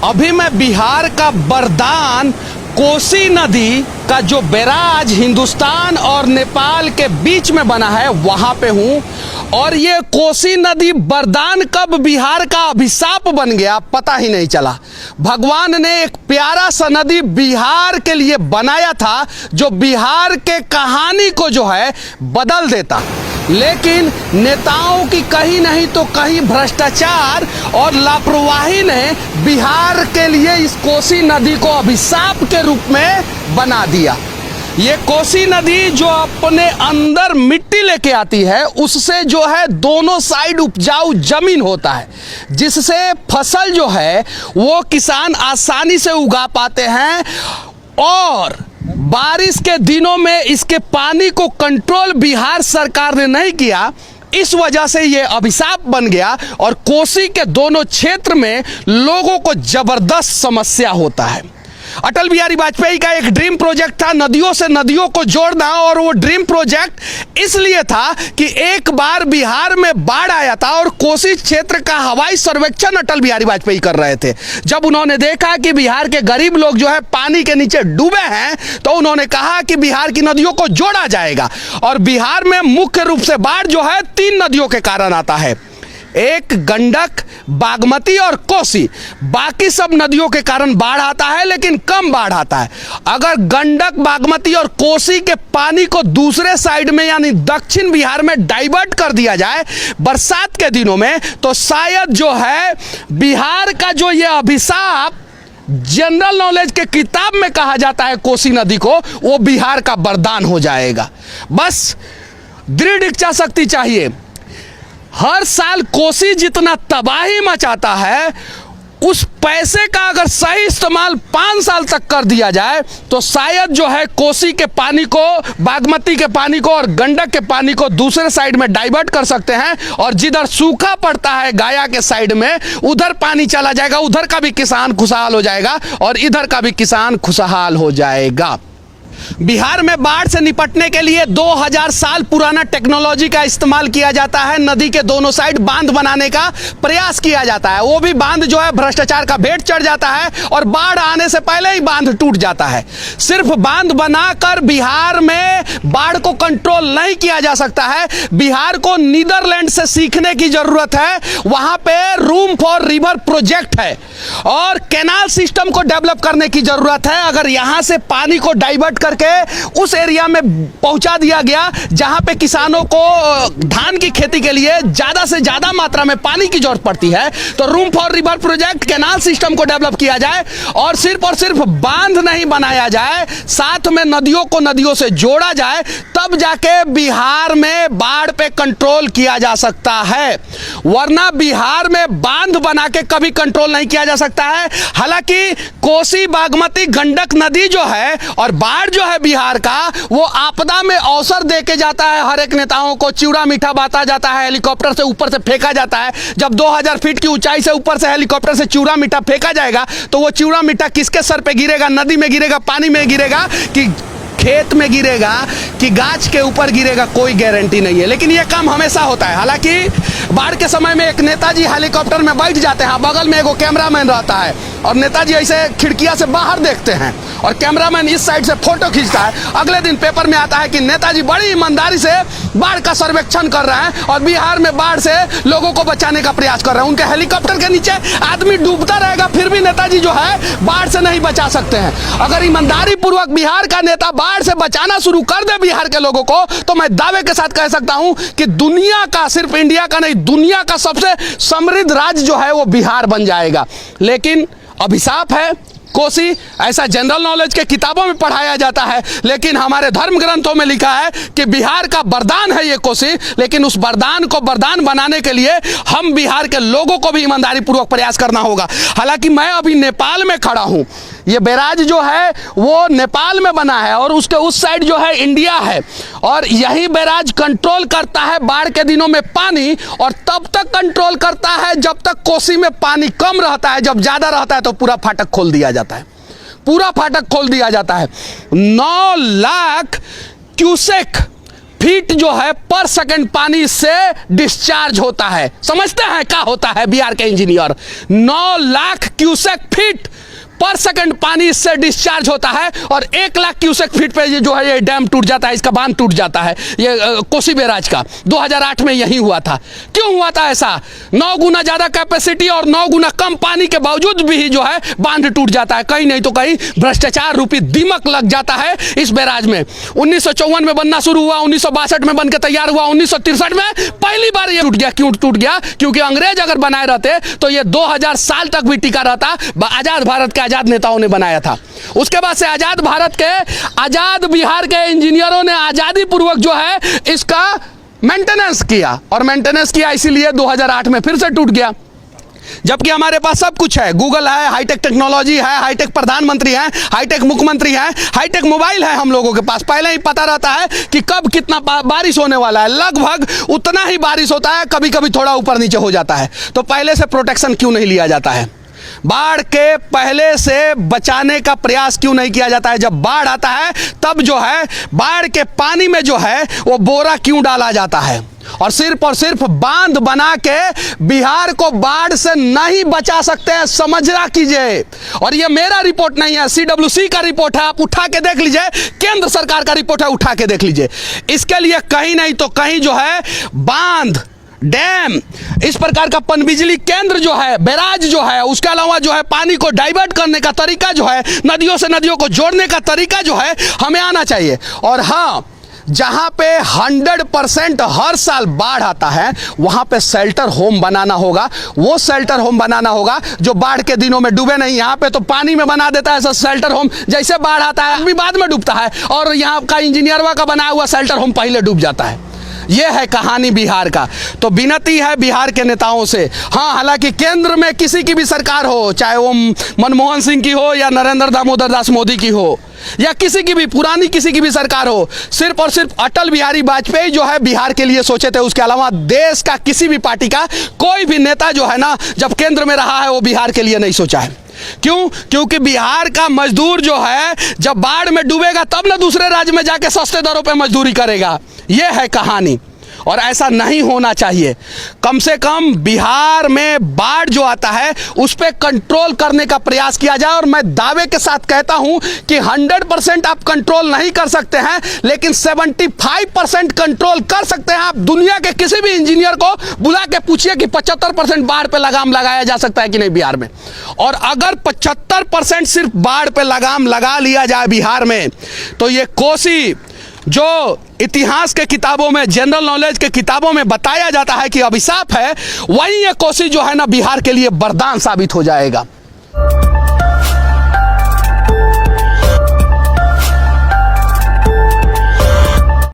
अभी मैं बिहार का बरदान कोसी नदी का जो बैराज हिंदुस्तान और नेपाल के बीच में बना है वहां पे हूं। और ये कोसी नदी बरदान कब बिहार का अभिशाप बन गया पता ही नहीं चला। भगवान ने एक प्यारा सा नदी बिहार के लिए बनाया था जो बिहार के कहानी को जो है बदल देता, लेकिन नेताओं की कहीं नहीं तो कहीं भ्रष्टाचार और लापरवाही ने बिहार के लिए इस कोसी नदी को अभिशाप के रूप में बना दिया। ये कोसी नदी जो अपने अंदर मिट्टी लेके आती है उससे जो है दोनों साइड उपजाऊ जमीन होता है, जिससे फसल जो है वो किसान आसानी से उगा पाते हैं। और बारिश के दिनों में इसके पानी को कंट्रोल बिहार सरकार ने नहीं किया, इस वजह से ये अभिशाप बन गया और कोसी के दोनों क्षेत्र में लोगों को जबरदस्त समस्या होता है। अटल बिहारी वाजपेयी का एक ड्रीम प्रोजेक्ट था नदियों से नदियों को जोड़ना, और वो ड्रीम प्रोजेक्ट इसलिए था कि एक बार बिहार में बाढ़ आया था और कोसी क्षेत्र का हवाई सर्वेक्षण अटल बिहारी वाजपेयी कर रहे थे। जब उन्होंने देखा कि बिहार के गरीब लोग जो है पानी के नीचे डूबे हैं तो उन्होंने कहा कि बिहार की नदियों को जोड़ा जाएगा। और बिहार में मुख्य रूप से बाढ़ जो है 3 नदियों के कारण आता है, एक गंडक, बागमती और कोसी। बाकी सब नदियों के कारण बाढ़ आता है लेकिन कम बाढ़ आता है। अगर गंडक, बागमती और कोसी के पानी को दूसरे साइड में यानी दक्षिण बिहार में डाइवर्ट कर दिया जाए बरसात के दिनों में, तो शायद जो है बिहार का जो ये अभिशाप जनरल नॉलेज के किताब में कहा जाता है कोसी नदी को, वो बिहार का वरदान हो जाएगा। बस दृढ़ इच्छा शक्ति चाहिए। हर साल कोसी जितना तबाही मचाता है उस पैसे का अगर सही इस्तेमाल 5 साल तक कर दिया जाए तो शायद जो है कोसी के पानी को, बागमती के पानी को और गंडक के पानी को दूसरे साइड में डाइवर्ट कर सकते हैं। और जिधर सूखा पड़ता है गया के साइड में उधर पानी चला जाएगा, उधर का भी किसान खुशहाल हो जाएगा और इधर का भी किसान खुशहाल हो जाएगा। बिहार में बाढ़ से निपटने के लिए 2000 साल पुराना टेक्नोलॉजी का इस्तेमाल किया जाता है। नदी के दोनों साइड बांध बनाने का प्रयास किया जाता है। वो भी बांध जो है भ्रष्टाचार का भेंट चढ़ जाता है और बाढ़ आने से पहले ही बांध टूट जाता है। सिर्फ बांध बनाकर बिहार में बाढ़ को कंट्रोल नहीं किया जा सकता है। बिहार को नीदरलैंड से सीखने की जरूरत है। वहां पे रूम फॉर रिवर प्रोजेक्ट है और कैनाल सिस्टम को डेवलप करने की जरूरत है। अगर यहां से पानी को डाइवर्ट करके उस एरिया में पहुंचा दिया गया जहां पे किसानों को धान की खेती के लिए ज्यादा से ज्यादा मात्रा में पानी की जरूरत पड़ती है, तो room for river project canal system को डेवलप किया जाए और सिर्फ बांध नहीं बनाया जाए, साथ में नदियों को नदियों से जोड़ा जाए, तब जाके बिहार में बाढ़ पे कंट्रोल किया जा सकता है। वरना बिहार में बांध बना के कभी कंट्रोल नहीं किया जा सकता है। हालांकि कोसी, बागमती, गंडक नदी जो है और बाढ़ जो है बिहार का, वो आपदा में अवसर देके जाता है। हर एक नेताओं को चिवड़ा मीठा बांटा जाता है, हेलीकॉप्टर से ऊपर से फेंका जाता है। जब 2000 फीट की ऊंचाई से ऊपर से हेलीकॉप्टर से चिवड़ा मीठा फेंका जाएगा तो वो चिवड़ा मीठा किसके सर पे गिरेगा? नदी में गिरेगा, पानी में गिरेगा कि खेत में गिरेगा कि गाछ के ऊपर गिरेगा, कोई गारंटी नहीं है। लेकिन यह काम हमेशा होता है। हालांकि बाढ़ के समय में एक नेताजी हेलीकॉप्टर में बैठ जाते हैं, बगल में एगो कैमरामैन रहता है और नेताजी ऐसे खिड़कियां से बाहर देखते हैं और कैमरामैन इस साइड से फोटो खींचता है। अगले दिन पेपर में आता है कि नेताजी बड़ी ईमानदारी से बाढ़ का सर्वेक्षण कर रहे हैं और बिहार में बाढ़ से लोगों को बचाने का प्रयास कर रहे हैं। उनके हेलीकॉप्टर के नीचे आदमी डूबता रहेगा फिर भी नेताजी जो है बाढ़ से नहीं बचा सकते हैं। अगर ईमानदारी पूर्वक बिहार का नेता बाढ़ से बचाना शुरू कर दे बिहार के लोगों को, तो मैं दावे के साथ कह सकता हूं कि दुनिया का, सिर्फ इंडिया का नहीं, दुनिया का सबसे समृद्ध राज्य जो है वो बिहार बन जाएगा। लेकिन अभिशाप है कोसी, ऐसा जनरल नॉलेज के किताबों में पढ़ाया जाता है, लेकिन हमारे धर्म ग्रंथों में लिखा है कि बिहार का वरदान है ये कोसी। लेकिन उस वरदान को वरदान बनाने के लिए हम बिहार के लोगों को भी ईमानदारी पूर्वक प्रयास करना होगा। हालांकि मैं अभी नेपाल में खड़ा हूं, ये बैराज जो है वो नेपाल में बना है और उसके उस साइड जो है इंडिया है और यही बैराज कंट्रोल करता है बाढ़ के दिनों में पानी, और तब तक कंट्रोल करता है जब तक कोसी में पानी कम रहता है। जब ज्यादा रहता है तो पूरा फाटक खोल दिया जाता है, पूरा फाटक खोल दिया जाता है। 9 लाख क्यूसेक फीट जो है पर सेकंड पानी इससे डिस्चार्ज होता है। समझते हैं क्या होता है बिहार के इंजीनियर? 9 लाख क्यूसेक फीट पर सेकंड पानी इससे डिस्चार्ज होता है और 1 लाख क्यूसेक फीट पे ये जो है ये डैम टूट जाता है, इसका बांध टूट जाता है। ये कोसी बैराज का 2008 में यही हुआ था। क्यों हुआ था ऐसा? 9 गुना ज्यादा कैपेसिटी और 9 गुना कम पानी के बावजूद भी जो है बांध टूट जाता है। कहीं नहीं तो कहीं भ्रष्टाचार रूपी दीमक लग जाता है इस बैराज में। 1954 में बनना शुरू हुआ, 1962 में बनकर तैयार हुआ, 1963 में पहली बार ये टूट गया। क्यों टूट गया? क्योंकि अंग्रेज अगर बनाए रहते तो ये 2000 साल तक भी टिका रहता। आजाद भारत के आजाद नेताओं ने बनाया था। उसके बाद से आजाद भारत के, आजाद बिहार के इंजीनियरों ने आजादी पूर्वक जो है इसका मेंटेनेंस किया और मेंटेनेंस किया, इसीलिए 2008 में फिर से टूट गया। जबकि हमारे पास सब कुछ है, गूगल है, हाईटेक टेक्नोलॉजी है, हाईटेक प्रधानमंत्री है, हाईटेक मुख्यमंत्री है, हाईटेक मोबाइल है हम लोगों के पास। पहले ही पता रहता है कि कब कितना बारिश होने वाला है, लगभग उतना ही बारिश होता है, कभी कभी थोड़ा ऊपर नीचे हो जाता है। तो पहले से प्रोटेक्शन क्यों नहीं लिया जाता है? बाढ़ के पहले से बचाने का प्रयास क्यों नहीं किया जाता है? जब बाढ़ आता है तब जो है बाढ़ के पानी में जो है वो बोरा क्यों डाला जाता है? और सिर्फ बांध बना के बिहार को बाढ़ से नहीं बचा सकते हैं, समझना कीजिए। और ये मेरा रिपोर्ट नहीं है, CWC का रिपोर्ट है, आप उठा के देख लीजिए। केंद्र सरकार का रिपोर्ट है, उठा के देख लीजिए। इसके लिए कहीं नहीं तो कहीं जो है बांध, डैम, इस प्रकार का पनबिजली केंद्र जो है, बैराज जो है, उसके अलावा जो है पानी को डाइवर्ट करने का तरीका जो है, नदियों से नदियों को जोड़ने का तरीका जो है हमें आना चाहिए। और हाँ, जहां पे 100% हर साल बाढ़ आता है वहां पे शेल्टर होम बनाना होगा। वो शेल्टर होम बनाना होगा जो बाढ़ के दिनों में डूबे नहीं। यहां पे तो पानी में बना देता है ऐसा शेल्टर होम, जैसे बाढ़ आता है अभी बाद में डूबता है, और यहां का इंजीनियरवा का बनाया हुआ शेल्टर होम पहले डूब जाता है। यह है कहानी बिहार का। तो विनती है बिहार के नेताओं से, हाँ, हालांकि केंद्र में किसी की भी सरकार हो, चाहे वो मनमोहन सिंह की हो या नरेंद्र दामोदर दास मोदी की हो या किसी की भी पुरानी किसी की भी सरकार हो, सिर्फ और सिर्फ अटल बिहारी वाजपेयी जो है बिहार के लिए सोचे थे। उसके अलावा देश का किसी भी पार्टी का कोई भी नेता जो है ना, जब केंद्र में रहा है वो बिहार के लिए नहीं सोचा है। क्यों? क्योंकि बिहार का मजदूर जो है जब बाढ़ में डूबेगा तब ना दूसरे राज्य में जाके सस्ते दरों पे मजदूरी करेगा। यह है कहानी और ऐसा नहीं होना चाहिए। कम से कम बिहार में बाढ़ जो आता है उस पर कंट्रोल करने का प्रयास किया जाए। और मैं दावे के साथ कहता हूं कि 100% आप कंट्रोल नहीं कर सकते हैं, लेकिन 75% कंट्रोल कर सकते हैं। आप दुनिया के किसी भी इंजीनियर को बुला के पूछिए कि 75% बाढ़ पे लगाम लगाया जा सकता है कि नहीं बिहार में। और अगर 75% सिर्फ बाढ़ पे लगाम लगा लिया जाए बिहार में, तो ये कोसी जो इतिहास के किताबों में, जनरल नॉलेज के किताबों में बताया जाता है कि अभिशाप है, वही ये कोसी जो है ना बिहार के लिए वरदान साबित हो जाएगा।